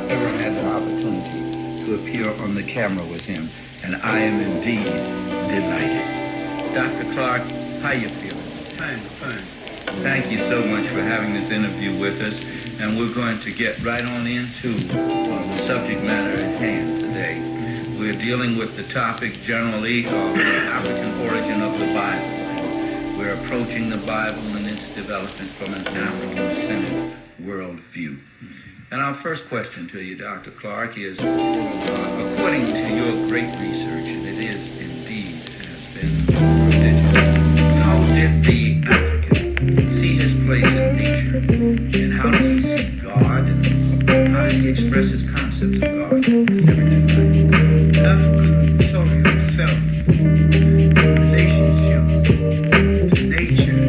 ever had the opportunity to appear on the camera with him, and I am indeed delighted. Dr. Clark, how you feeling? Fine. Thank you so much for having this interview with us, and we're going to get right on into the subject matter at hand today. We're dealing with the topic generally of the African origin of the Bible. We're approaching the Bible and its development from an African-centered worldview. And our first question to you, Dr. Clark, is according to your great research, and it is indeed has been prodigious, how did the African see his place in nature? And how did he see God? And how did he express his concepts of God in his everyday life? African saw himself in relationship to nature.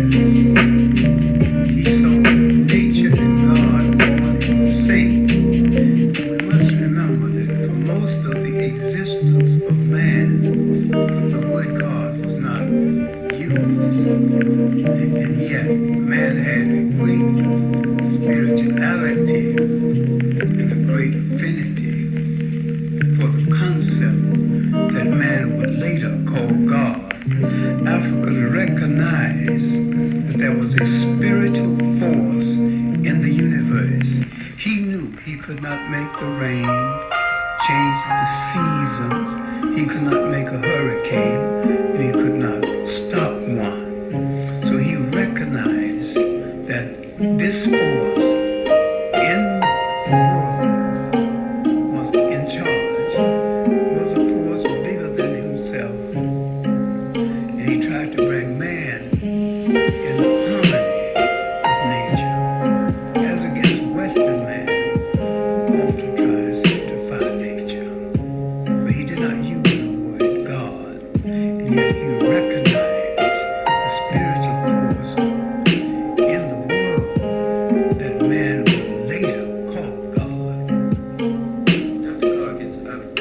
He saw nature and God as one and the same. And we must remember that for most of the existence of man, the word God was not used. And yet, man had a great spirituality and a great affinity for the concept that man would later call God. Africa recognized that there was a spiritual force in the universe. He knew he could not make the rain, change the seasons. He could not make a hurricane, and he could not stop one. So he recognized that this force in the world was in charge, was a force bigger than himself. And he tried to bring man in harmony with nature, as against Western man, who often tries to defy nature. But he did not use the word God, and yet he recognized the spiritual force in the world that man would later call God. Dr. Clark, it's actually the word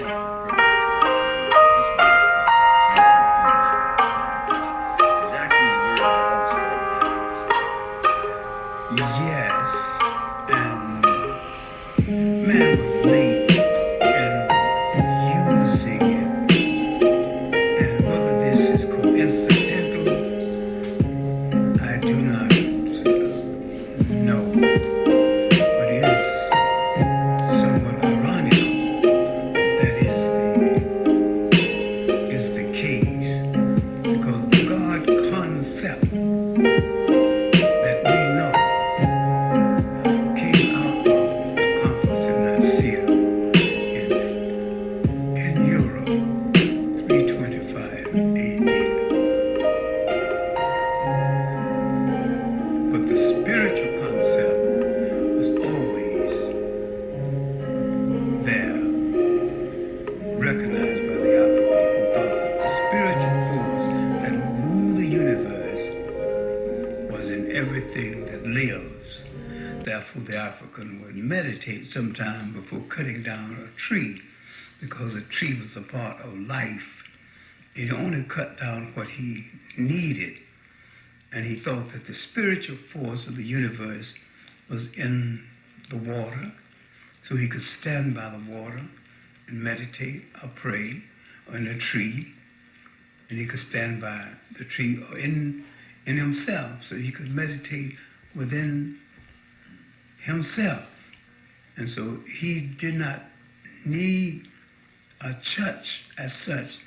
Yes, and man was late in using it, and whether this is coincidental, I do not know, but it is somewhat ironical that is the case, because the God concept that we know came out of the Conference of Nicaea in Europe, 325 AD. But the spiritual concept was always there, recognized by the African, who thought that the spiritual force that ruled the universe was in everything that lives. Therefore, the African would meditate sometime before cutting down a tree, because a tree was a part of life. It only cut down what he needed, and he thought that the spiritual force of the universe was in the water, so he could stand by the water and meditate or pray, or in a tree, and he could stand by the tree or in himself, so he could meditate within himself. And so he did not need a church as such,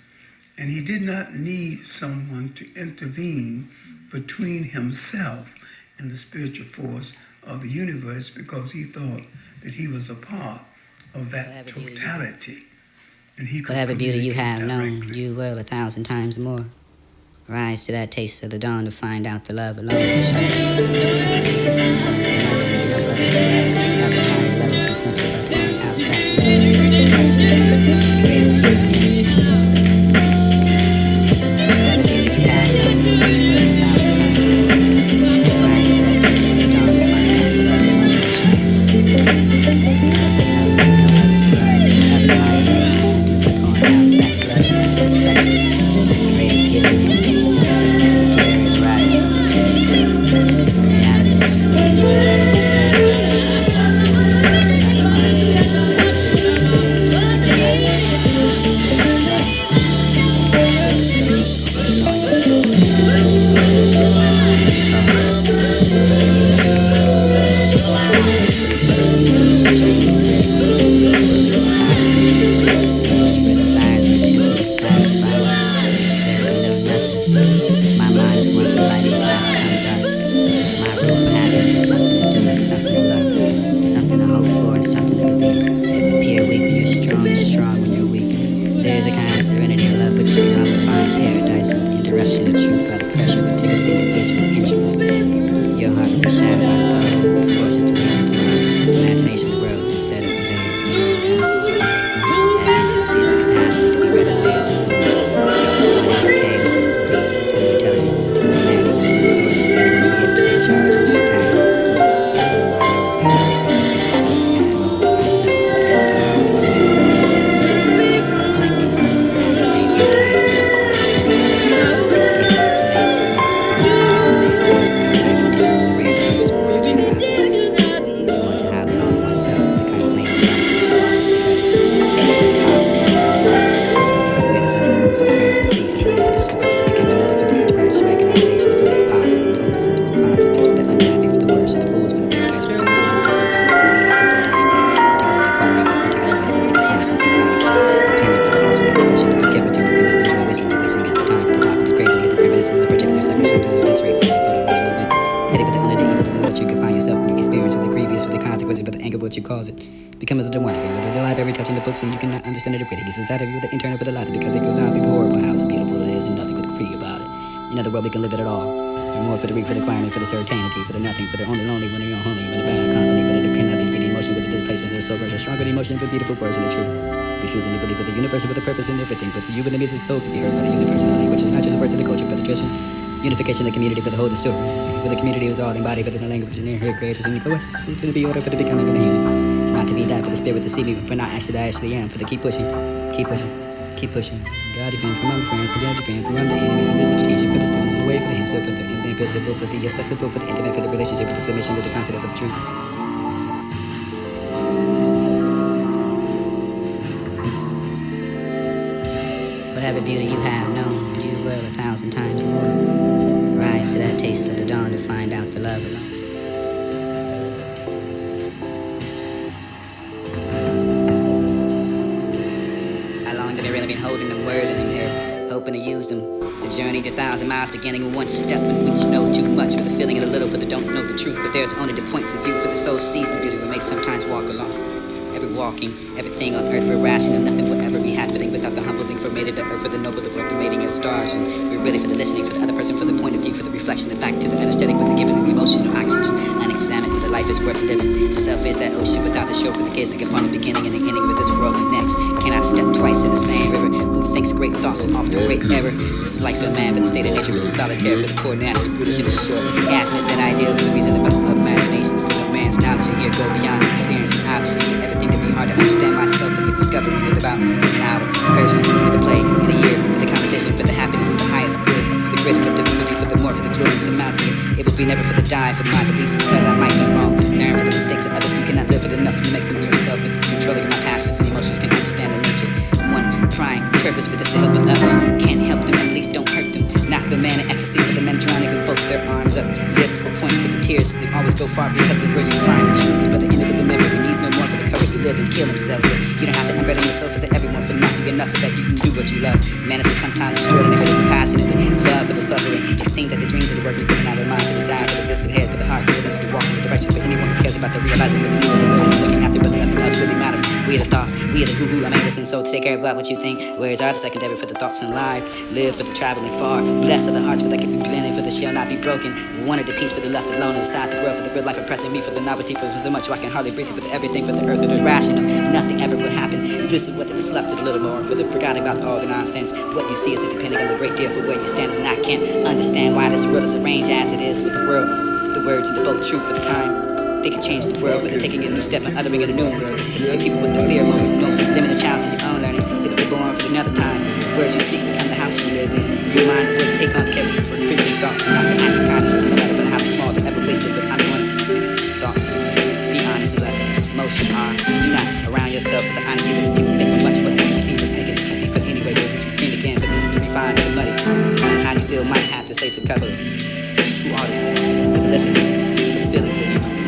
and he did not need someone to intervene between himself and the spiritual force of the universe, because he thought that he was a part of that totality. And he could Whatever beauty you have known, directly. you will 1,000 times more. Rise to that taste of the dawn to find out the love alone. Is Reality poison for the anger of what you cause it. Become a little wondering whether the library touching the books and you cannot understand it already. It's inside of you, the internal for the life, because it goes on, people horrible, how so beautiful it is, and nothing but free about it. In other words, we can live it at all. And more for the weak, for the climate, for the certainty, for the nothing, for the only lonely, when you're only, when the bad company, for the cannot defeat emotion with the displacement of the soul, versus stronger emotion for beautiful words and the truth. Refusing to believe with the universe with a purpose and everything, with the you and the music soul to be heard by the universe and the language is not just a word to the culture, for the tradition. Unification of the community for the whole the story. For the community is all embodied within the language and here creators and egoists to be order for the becoming of the human. Not to be that for the spirit to see me, for not actually I actually am, for the keep pushing, keep pushing, keep pushing. God defend from other friends, for the other friends, from other enemies and business teaching for the students and the way for himself, for the invisible, for the accessible, for the intimate, for the relationship, for the submission with the concept of truth. Whatever beauty you have known, you will 1,000 times more. Rise to that taste of the dawn to find out the love alone. How long have I really been holding them words in your head, hoping to use them? The journey to 1,000 miles beginning with one step, in which you know too much for the feeling and a little for the don't know the truth. But there's only the points of view for the soul sees the beauty we may sometimes walk along. Every walking, everything on earth we're rational, nothing will ever be happening without the humble thing for made of the earth, for the noble, the mating of stars. And we're ready for the listening, for the other person, for the point of view, for the reflection, and back to the understanding, for the giving of emotional oxygen, unexamined, for the life is worth living. Self is that ocean without the shore, for the gazing upon the beginning and the ending with this world and next. Cannot step twice in the same river, who thinks great thoughts and often great error. This is life of man, for the state of nature, for the solitaire, for the poor, nasty, brutish, and the short. Happiness, that ideal, for the reason of imagination, for no man's knowledge, and here go beyond the experience, and obviously everything to be hard to understand myself, for this discovery with about an hour, a person, with a play, in a year, for the conversation, for the happiness, the highest good, for the grit, for difficulty, for the more, for the glorious and mounting it. It will be never for the die, for my beliefs, because I might be wrong. Learn for the mistakes of others, you cannot live it enough to make them yourself, and controlling my passions and emotions, can understand the nature. One prime purpose for this to help with others, can't help them, at least don't hurt them. Not the man in ecstasy, for the men drowning with both their arms up, lift to the point for the tears, they always go far because of where you find the truth. But the end of the memory, we need no more for the courage to live and kill himself. But you don't have to unburden yourself for the everyone, for not be enough for that you can do what you love. Man is sometimes extraordinary, but passionate and love for the suffering. It seems that the dreams of the work is given out of mind, for the die, for the distant head, for the heart, for the distant walk in the direction, for anyone who cares about the realizing what you know, looking after whether nothing else really matters. We are the thoughts, we are the who, I may listen, so take care about what you think. Words are the secondary for the thoughts in life. Live for the traveling far. Blessed are the hearts for the can be planning, for the shall not be broken. Wanted the peace for the left alone inside the world, for the real life oppressing me, for the novelty, for so much I can hardly breathe, for the everything, for the earth that is rational. Nothing ever would happen. This is what it was left a little more, for the forgotten about all the nonsense. What you see is depending on the great deal for where you stand, and I can't understand why this world is arranged as it is with the world. The words and the both true for the kind. They can change the world, but they're taking a new step and uttering a new one. This is the people with the fear most know. Limit a child to your own learning. It was born for another time. The words you speak become the house you live in. Your mind, the words take on the character for frequent thoughts, not the act of kindness, but no matter for how small, they're ever wasted, but unwanted thoughts. Be honest and love. Emotions are. Do not around yourself with the honesty that the people think of much what they receive is thinking empty for anyway. But if you think again, for this is to be fine with the money. This is how you feel might have to say the cover. Who are you? For the listening, for the feelings of you.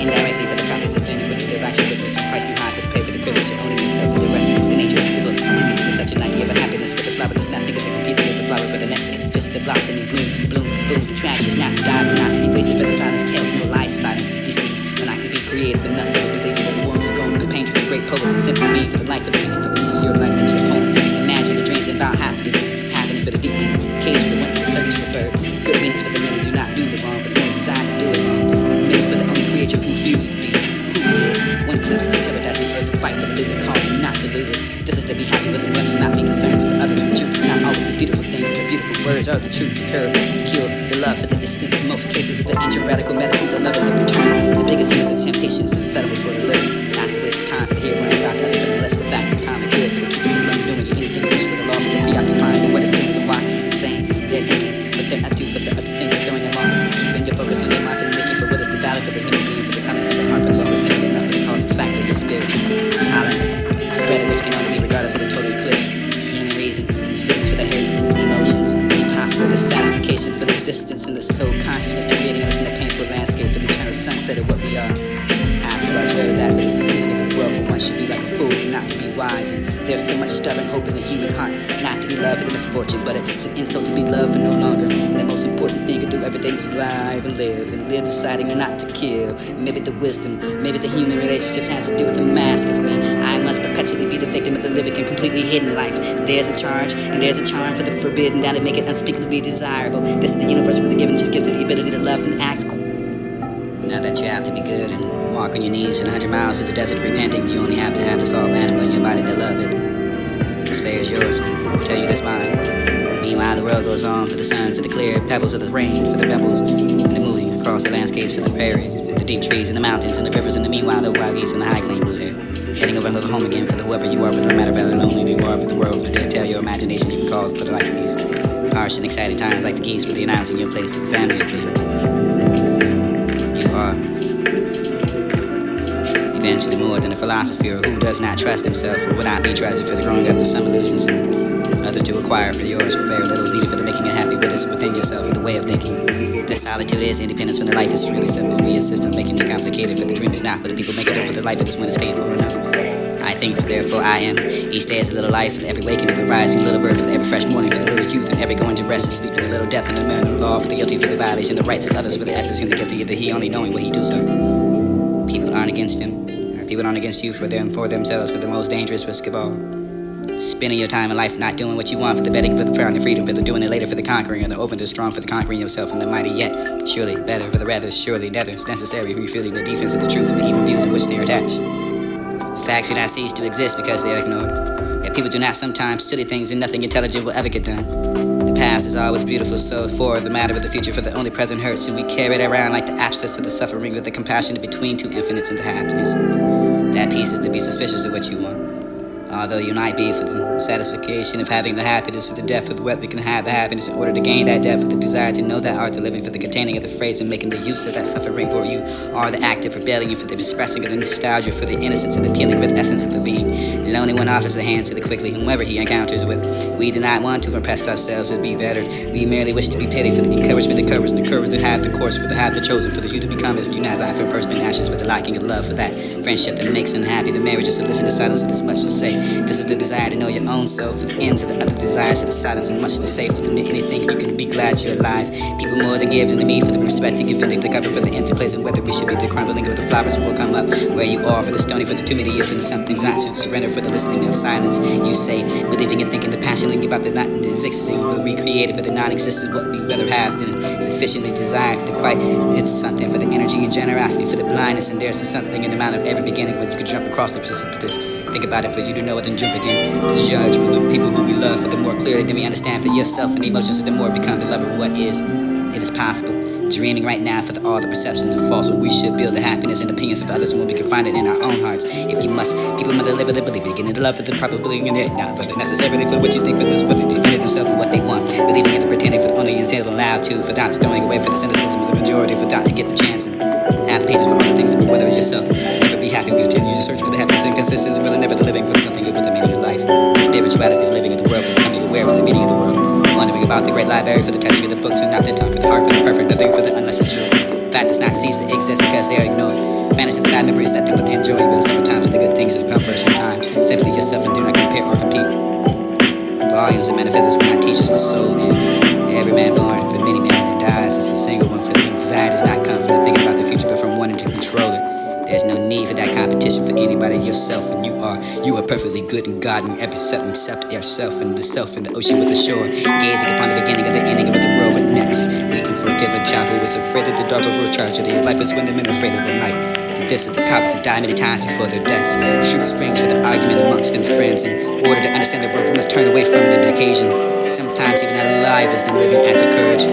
Indirectly for the process of genuine interaction with this price too high for the pay for the privilege of owning yourself for the rest. The nature of the books, the music is such an idea of a happiness for the flower does not think of the computer with the flower for the next. It's just a blossoming bloom, bloom, boom. The trash is not to die, but not to be wasted for the silence. Tales, no lies, silence, deceive. When I can be creative enough for the believing of the one who go with the painters and great poets and simply me for the life of the meaning for the use of your life to be a poem. Imagine the dreams about happiness, happening for the beat beats. Cage for the went to the search of a bird. Good means for the men who do not do the wrong, but the men designed to do it wrong. Made for the only creature who refuses to be who he is. One glimpse of the paradise of earth, the fight for the losing cause him not to lose it. This is to be happy with the rest, not be concerned with the others. The truth is not always the beautiful thing, but the beautiful words are the truth, the curve, the cure, the love for the distance. In most cases of the ancient radical medicine, the love of the return. The biggest of the temptations to the settlement for the living. Not to waste time for the here, worrying about nothing, but less the fact of common good for the keeping from doing anything else for the law, for the preoccupying for what is doing the why. Saying they're thinking, but they're not due for the other things they're doing them wrong. Keeping your focus on your mind and looking for what is the value for the human being, for the coming from the heart, but it's always simply enough for the cause of the fact of your spirit. Tolerance, spread of which can only be regardless of the total eclipse. Human reason, feelings for the hurt, emotions, impossible dissatisfaction for the existence and the soul consciousness creating us in a painful landscape for the eternal sunset of what we are. I have to observe that for the succeeding of the world for one should be like a fool not to be wise. And there's so much stubborn hope in the human heart, not to be loved for the misfortune, but it's an insult to be loved for no longer. And the most important thing to do every day is thrive and live deciding not to kill. Maybe the wisdom, maybe the human relationships has to do with the mask of me. I must perpetually be the victim of the living and completely hidden life. There's a charge and there's a charm for the forbidden that would make it unspeakably desirable. This is the universe where the given should give to the ability to love and act. Now that you have to be good and walk on your knees in 100 miles through the desert repenting, you only have to have the soft animal in your body to love it. Despair is yours. I tell you this mine. Meanwhile, the world goes on for the sun, for the clear pebbles of the rain, for the pebbles and the moving across the landscapes, for the prairies, for the deep trees and the mountains and the rivers, and the meanwhile, the wild geese and the high clean blue air. Heading over home again for the whoever you are, for no matter how lonely you are, for the world, for the tell your imagination you can call for the like these harsh and exciting times like the geese, for the announcing your place to the family of things. You are eventually more than a philosopher who does not trust himself or would not be trusted for the growing up of some illusions and other to acquire for yours, for very little is needed for the making a happy witness within yourself and the way of thinking. The solitude is independence when the life is really simple. We insist on making it complicated, for the dream is not, but the people make it up for the life it is when it's painful or not. I think, for therefore I am. Each day is a little life, for every waking of the rising, a little birth, for every fresh morning, for the little youth, and every going to rest and sleep, and a little death, and the man of law, for the guilty, for the violation of the rights of others, for the ethics and the guilty, of the he only knowing what he do so. People aren't against him, or people aren't against you, for them, for themselves, for the most dangerous risk of all. Spending your time in life not doing what you want, for the betting, for the proud and the freedom, for the doing it later, for the conquering, and the open to strong, for the conquering yourself, and the mighty yet, surely better, for the rather, surely never is necessary, refueling the defense of the truth, and the even views in which they are attached. Facts do not cease to exist because they are ignored. Yet people do not sometimes silly things and nothing intelligent will ever get done. The past is always beautiful, so for the matter of the future, for the only present hurts, and we carry it around like the abscess of the suffering with the compassion between two infinites into happiness. That piece is to be suspicious of what you want. Although you might be for the satisfaction of having the happiness of the depth of what we can have the happiness in order to gain that depth of the desire to know that art of living, for the containing of the phrase and making the use of that suffering for you are the act of rebellion, for the expressing of the nostalgia, for the innocence and appealing for the essence of the being. Lonely one offers the hands to the quickly whomever he encounters with. We do not want to impress ourselves or be better. We merely wish to be pitied, for the encouragement, the courage, and the courage to have the course, for the have the chosen, for the you to become if you not life and first been ashes, for the liking of love, for that friendship that makes unhappy, the marriages to listen to silence, and there's much to say. This is the desire to know your own self, for the ends of the other desires to the silence, and much to say, for the anything you can be glad you're alive. People more than giving to me, for the respect to give to the cover, for the empty place, and whether we should be the crumbling of the flowers will come up where you are, for the stony, for the too many years, and some things not to surrender, for the listening of silence. You say, believing and thinking the passionately about the not existing, what we created, for the non-existent, what we rather have than sufficiently desired, for the quite, it's something for the energy and generosity, for the blindness, and there's something in the amount of every beginning when you could jump across the precipitous. Think about it, for you to know it and jump again. The judge for the people who we love, for the more clearly than we understand for yourself and emotions, the more become the lover of what is. It is possible. Dreaming right now for all the perceptions are false, and we should build the happiness and opinions of others when we can find it in our own hearts. If you must, people must live with the belief, beginning to love for the probably in it, not for the necessarily for what you think for this, what they defend themselves for what they want, believing in the pretending for the only until allowed to, for not throwing away for the cynicism of the majority, for not to get the chance and have the patience for other things, and whether yourself never be happy, continue to search for the happiness and consistency, but never the living for something with the meaning of life, the spirituality of living in the world, for becoming aware of the meaning of the world. Wondering about the great library, for the touching of the books and not the tongue, for the heart, for the perfect, nothing for the unnecessary. Fact does not cease to exist because they are ignored. Vanish to the bad memories that they will enjoy, but it's sometimes for the good things that come first in time. Simply yourself and do not compare or compete. Volumes of metaphysics will not teach us the soul is. Every man born, for many man that dies is a single one, for the anxiety does not come from the thinking about the future, but from wanting to control it. There's no need for that competition for anybody yourself, and you are perfectly good in God and every self, accept yourself and the self and the ocean with the shore, gazing upon the beginning of the ending of the world. And next, we can forgive a child who is afraid of the dark, but will charge of their life is when the men are afraid of the night. This is the cop to die many times before their deaths. Truth springs for the argument amongst them friends. In order to understand the world, we must turn away from it on occasion. Sometimes even alive is the living act of courage.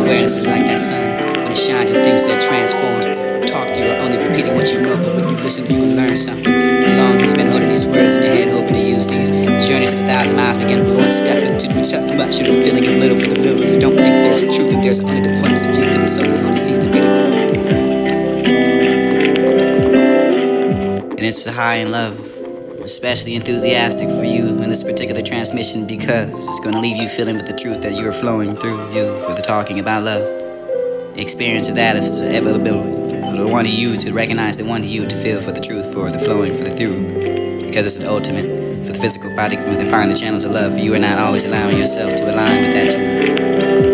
Awareness is like that sun when it shines and things that transform. Talk, you are only repeating what you know, but when you listen, you will learn something. Long you've been holding these words in your head, hoping to use these journeys of 1,000 miles. Begin with one step into too much, and feeling a little for the little. If you don't think there's a truth, and there's only the points of view for the soul that only sees the beauty. And it's a high in love, especially enthusiastic for you in this particular transmission, because it's going to leave you feeling with the truth that you're flowing through you for the talking about love. The experience of that is availability. the one to you, to recognize the one to you, to feel for the truth, for the flowing, for the through. Because it's the ultimate, for the physical body, for the find the channels of love. For you are not always allowing yourself to align with that truth.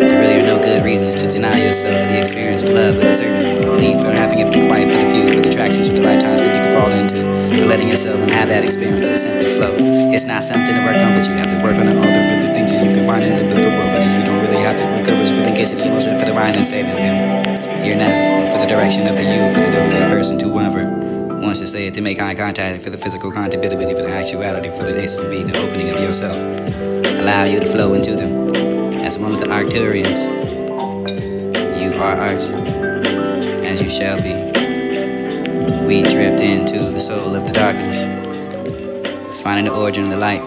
There really are no good reasons to deny yourself for the experience of love, with a certain belief, for having it be quiet for the few, for the attractions, for the lifetimes that you can fall into, for letting yourself and have that experience of simply flow. It's not something to work on, but you have to work on all the things that you can find in the world, but you don't really have to encourage, but engage in the emotion for the mind and say them here now, for the direction of the you, for the person to whoever wants to say it, to make eye contact, for the physical compatibility, for the actuality, for the essence being the opening of yourself. Allow you to flow into them. As one of the Arcturians, you are art, as you shall be. We drift into the soul of the darkness, finding the origin of the light.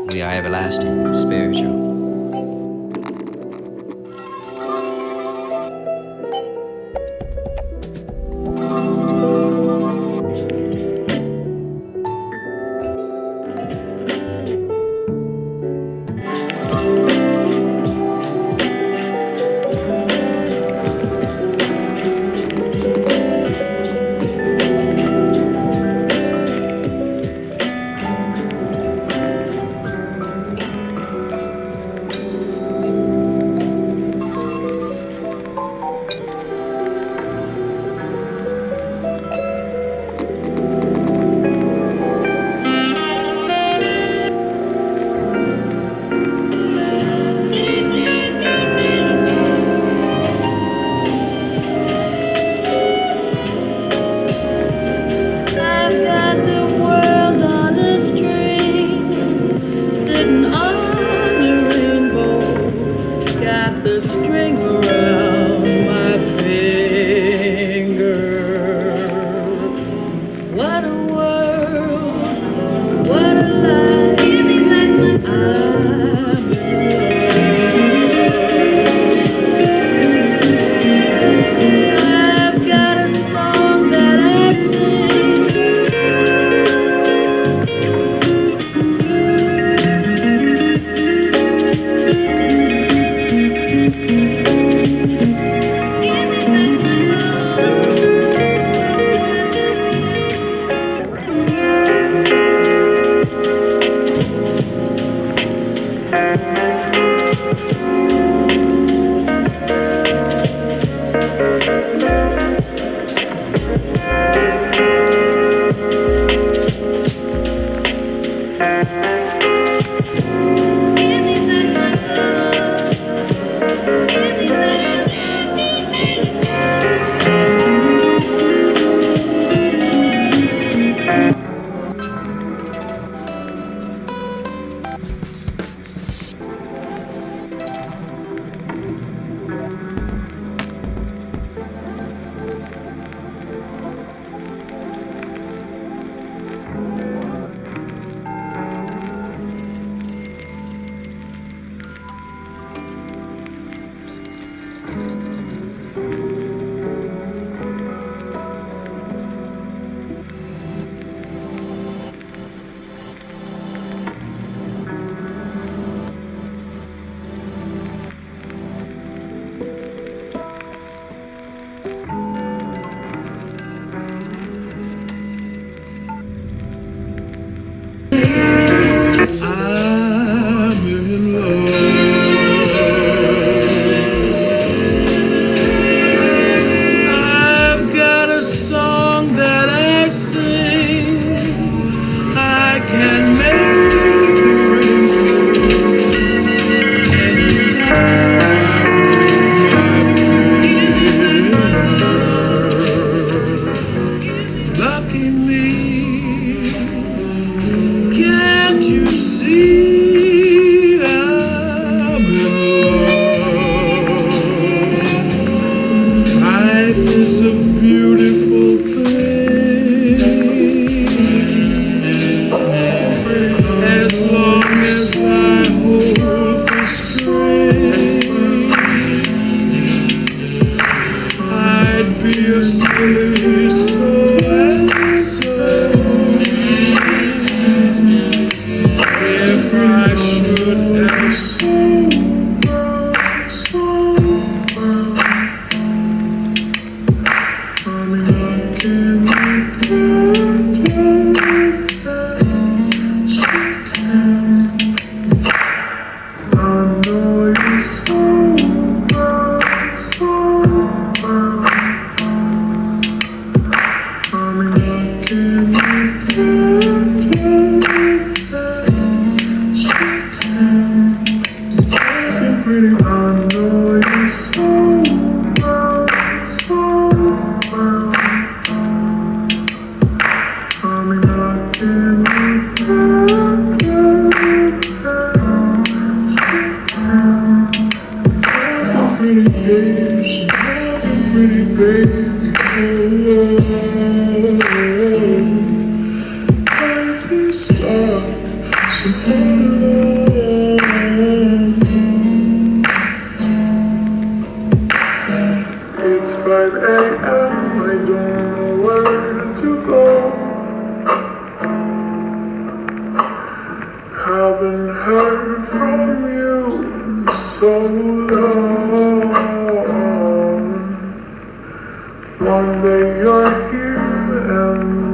We are everlasting, spiritual. It's 5 a.m. I don't know where to go. Haven't heard from you in so long. One day you're here and